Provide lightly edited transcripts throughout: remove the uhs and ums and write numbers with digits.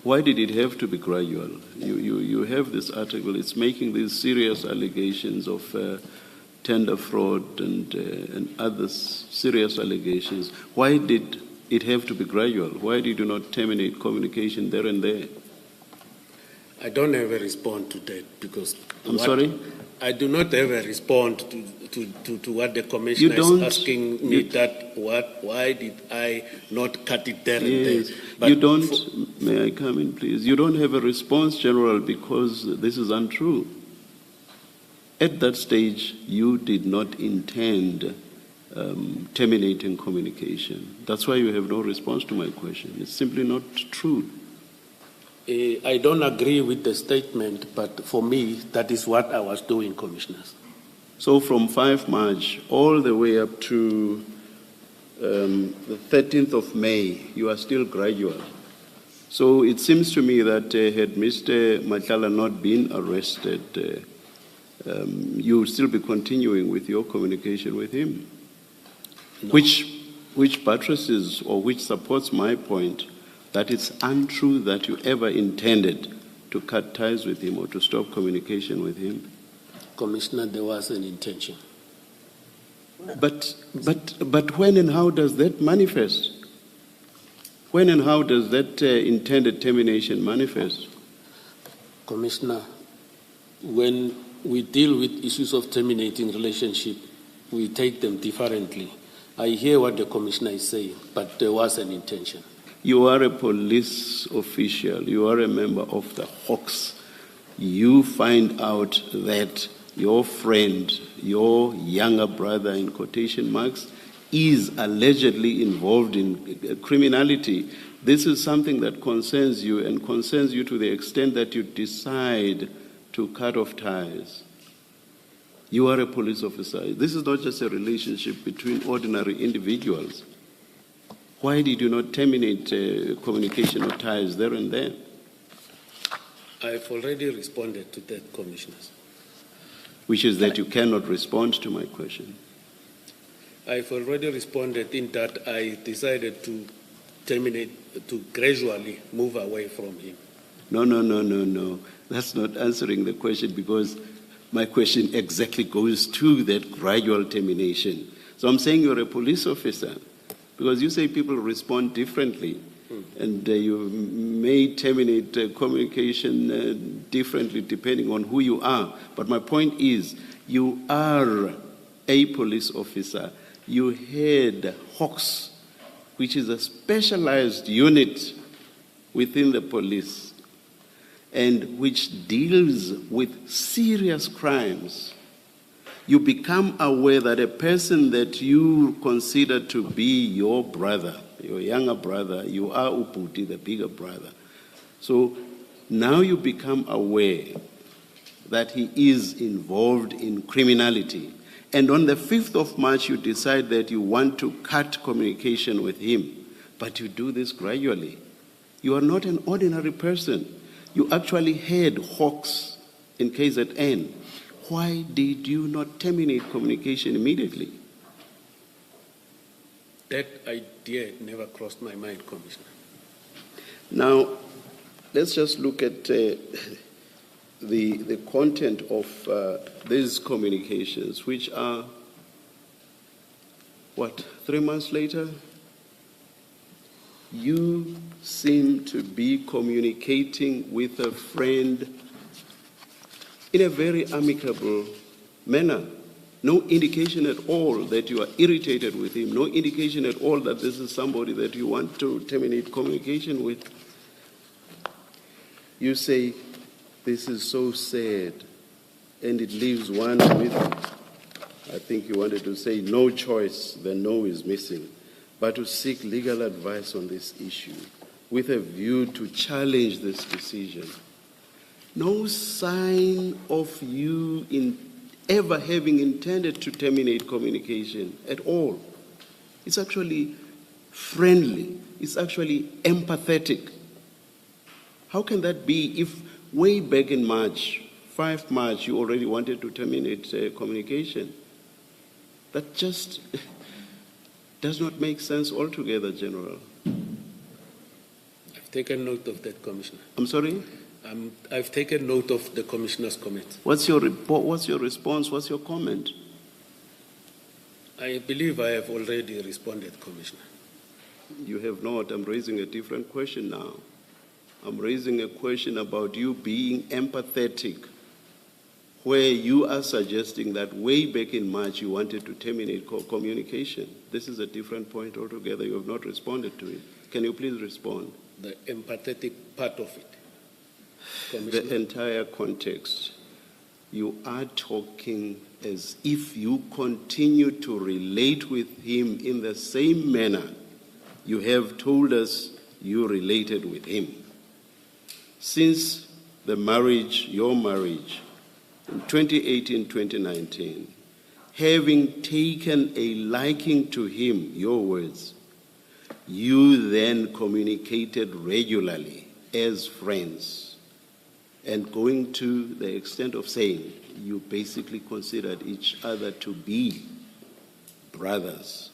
Why did it have to be gradual? You have this article, it's making these serious allegations of tender fraud and other serious allegations. Why did it have to be gradual? Why did you not terminate communication there and there? I don't have a response to that because... I'm sorry? I do not have a response to what the commissioner is asking me, why did I not cut it there and there? But you don't, may I come in please? You don't have a response, General, because this is untrue. At that stage, you did not intend terminating communication. That's why you have no response to my question. It's simply not true. I don't agree with the statement, but for me, that is what I was doing, Commissioners. So from 5 March all the way up to the 13th of May, you are still gradual. So it seems to me that had Mr. Madlanga not been arrested, you would still be continuing with your communication with him, no. which buttresses or which supports my point that it's untrue that you ever intended to cut ties with him or to stop communication with him. Commissioner, there was an intention. But when and how does that manifest? When and how does that intended termination manifest? Commissioner, when we deal with issues of terminating relationship, we take them differently. I hear what the Commissioner is saying, but there was an intention. You are a police official. You are a member of the Hawks. You find out that your friend, your younger brother, in quotation marks, is allegedly involved in criminality. This is something that concerns you and concerns you to the extent that you decide to cut off ties. You are a police officer. This is not just a relationship between ordinary individuals. Why did you not terminate communication or ties there and then? I've already responded to that, Commissioners. Which is that you cannot respond to my question. I've already responded in that I decided to terminate, to gradually move away from him. No. That's not answering the question, because my question exactly goes to that gradual termination. So I'm saying you're a police officer, because you say people respond differently, and you may terminate communication differently depending on who you are. But my point is, you are a police officer. You head Hawks, which is a specialized unit within the police, and which deals with serious crimes. You become aware that a person that you consider to be your brother, your younger brother, you are Uputi, the bigger brother. So now you become aware that he is involved in criminality. And on the 5th of March, you decide that you want to cut communication with him. But you do this gradually. You are not an ordinary person. You actually had Hawks in KZN. Why did you not terminate communication immediately? That idea never crossed my mind, Commissioner. Now, let's just look at the content of these communications, which are, 3 months later? You seem to be communicating with a friend in a very amicable manner. No indication at all that you are irritated with him. No indication at all that this is somebody that you want to terminate communication with. You say, this is so sad, and it leaves one with, I think you wanted to say, no choice, the no is missing, but to seek legal advice on this issue with a view to challenge this decision. No sign of you in ever having intended to terminate communication at all. It's actually friendly. It's actually empathetic. How can that be if way back in March, 5 March, you already wanted to terminate communication? That just does not make sense altogether, General. I've taken note of that, Commissioner. I'm sorry? I've taken note of the Commissioner's comment. What's your report? What's your response? What's your comment? I believe I have already responded, Commissioner. You have not. I'm raising a different question now. I'm raising a question about you being empathetic, where you are suggesting that way back in March you wanted to terminate communication. This is a different point altogether. You have not responded to it. Can you please respond? The empathetic part of it, The Commissioner. entire context. You are talking as if you continue to relate with him in the same manner you have told us you related with him. Since the marriage, your marriage, in 2018-2019, having taken a liking to him, your words, you then communicated regularly as friends, and going to the extent of saying you basically considered each other to be brothers.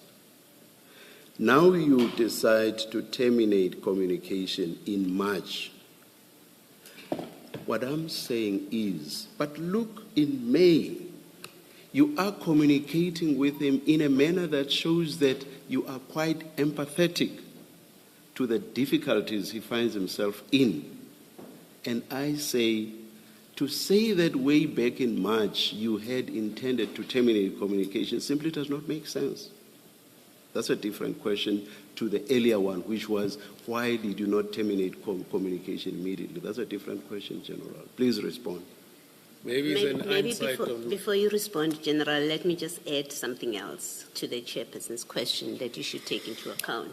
Now you decide to terminate communication in March. What I'm saying is, but look, in May, you are communicating with him in a manner that shows that you are quite empathetic to the difficulties he finds himself in. And I say, to say that way back in March you had intended to terminate communication simply does not make sense. That's a different question to the earlier one, which was, why did you not terminate communication immediately? That's a different question, General. Please respond. Maybe it's an insight Before you respond, General, let me just add something else to the chairperson's question that you should take into account.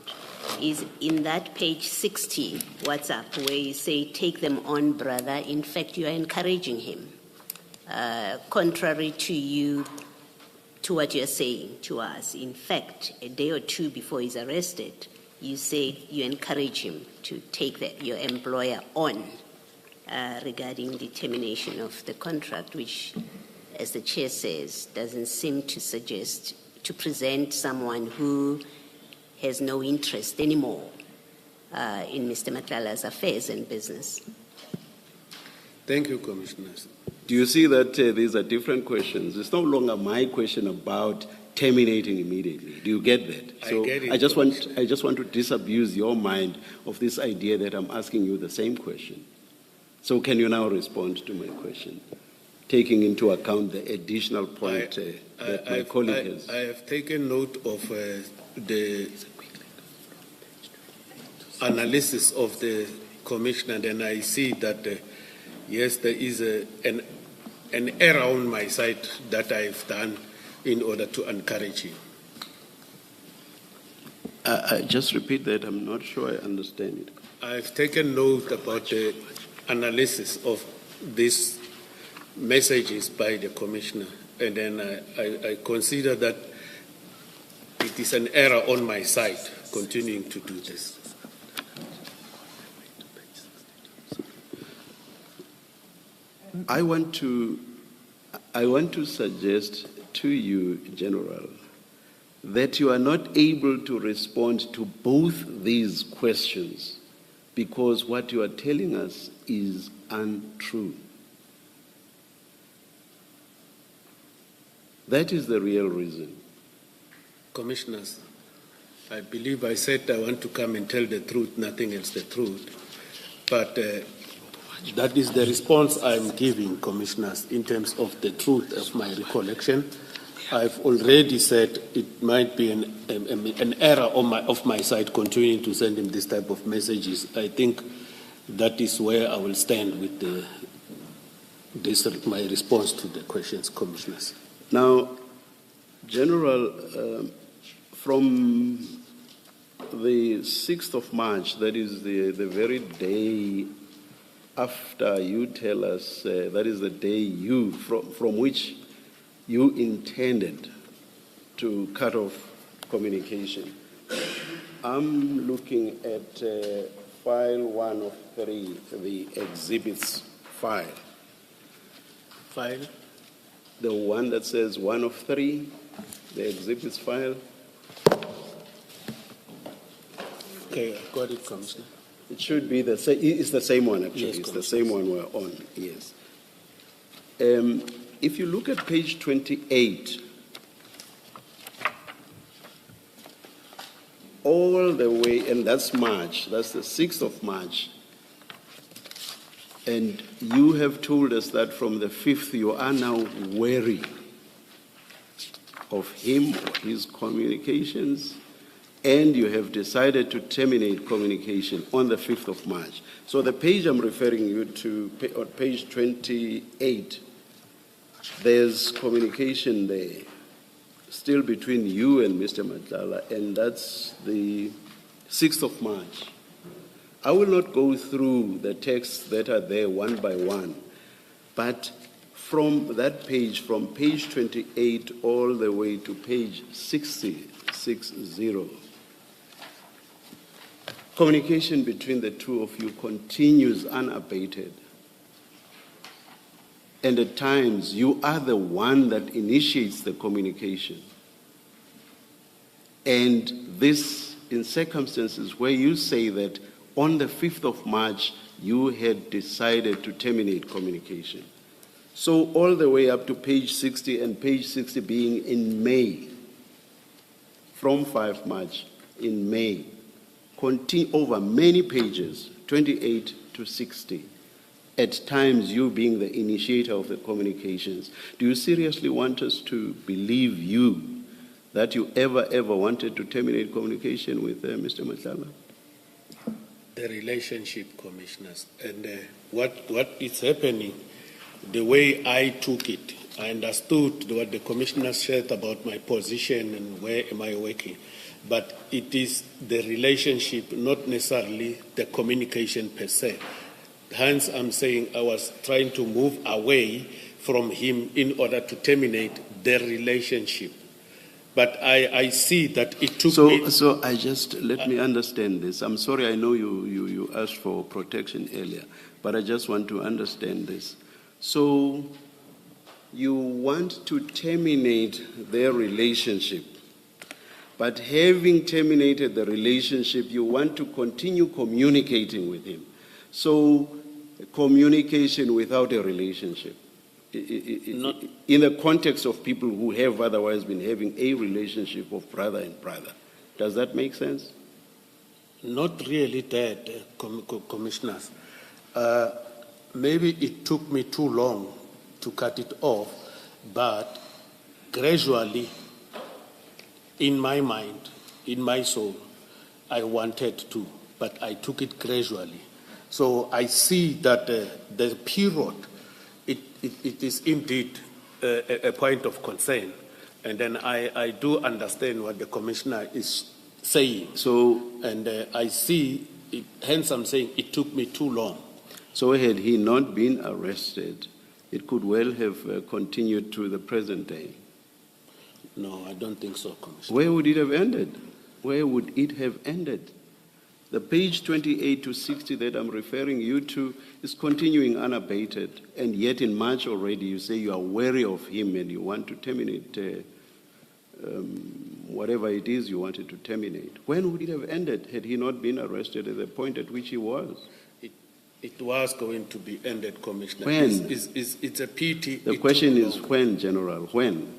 Is in that page 60 WhatsApp where you say, take them on, brother, in fact, you are encouraging him. Contrary to what you're saying to us. In fact, a day or two before he's arrested, you say you encourage him to take your employer on regarding the termination of the contract, which, as the chair says, doesn't seem to suggest to present someone who has no interest anymore in Mr. Matlala's affairs and business. Thank you, Commissioners. Do you see that these are different questions? It's no longer my question about terminating immediately. Do you get that? I get it, I just want to disabuse your mind of this idea that I'm asking you the same question. So can you now respond to my question, taking into account the additional point that my colleague has? I have taken note of the analysis of the Commissioner, and I see that, yes, there is an error on my side that I've done in order to encourage him. I just repeat that. I'm not sure I understand it. I've taken note about the analysis of these messages by the Commissioner, and then I consider that it is an error on my side continuing to do this. I want to suggest to you, General, that you are not able to respond to both these questions because what you are telling us is untrue. That is the real reason. Commissioners, I believe I said I want to come and tell the truth, nothing else the truth. But that is the response I'm giving, Commissioners, in terms of the truth of my recollection. I've already said it might be an error of my side continuing to send him this type of messages. I think that is where I will stand with my response to the questions, Commissioners. Now, General, from the 6th of March, that is the very day after you tell us, that is the day from which you intended to cut off communication. I'm looking at file 1 of 3, the exhibits file. File? The one that says 1 of 3, the exhibits file. Okay, I got it, Commissioner. It should be the same. It's the same one, actually. Yes, it's the same one we're on, yes. If you look at page 28, all the way, and that's March, that's the 6th of March, and you have told us that from the 5th you are now wary of him, his communications, and you have decided to terminate communication on the 5th of March. So the page I'm referring you to, on page 28, there's communication there, still between you and Mr. Madlanga, and that's the 6th of March. I will not go through the texts that are there one by one, but from that page, from page 28 all the way to page 60, communication between the two of you continues unabated. And at times, you are the one that initiates the communication. And this, in circumstances where you say that on the 5th of March, you had decided to terminate communication. So all the way up to page 60, and page 60 being in May, from 5 March, in May, continue over many pages, 28 to 60, at times you being the initiator of the communications. Do you seriously want us to believe you that you ever wanted to terminate communication with Mr. Madlanga? The relationship, commissioners, and what is happening, the way I took it, I understood what the commissioner said about my position and where am I working, but it is the relationship, not necessarily the communication per se. Hence, I'm saying I was trying to move away from him in order to terminate the relationship. But I see that it took me... So I just, let me understand this. I'm sorry, I know you asked for protection earlier, but I just want to understand this. So you want to terminate their relationship, but having terminated the relationship, you want to continue communicating with him. So communication without a relationship. In the context of people who have otherwise been having a relationship of brother and brother. Does that make sense? Not really that, commissioners. Maybe it took me too long to cut it off, but gradually, in my mind, in my soul, I wanted to, but I took it gradually. So I see that the period, it is indeed a point of concern. And then I do understand what the commissioner is saying. So, and I see, hence I'm saying it took me too long. So had he not been arrested, it could well have continued to the present day. No, I don't think so, Commissioner. Where would it have ended? Where would it have ended? The page 28 to 60 that I'm referring you to is continuing unabated, and yet in March already you say you are wary of him and you want to terminate whatever it is you wanted to terminate. When would it have ended had he not been arrested at the point at which he was? It was going to be ended, Commissioner. When? It's a pity. The question is when, General, when?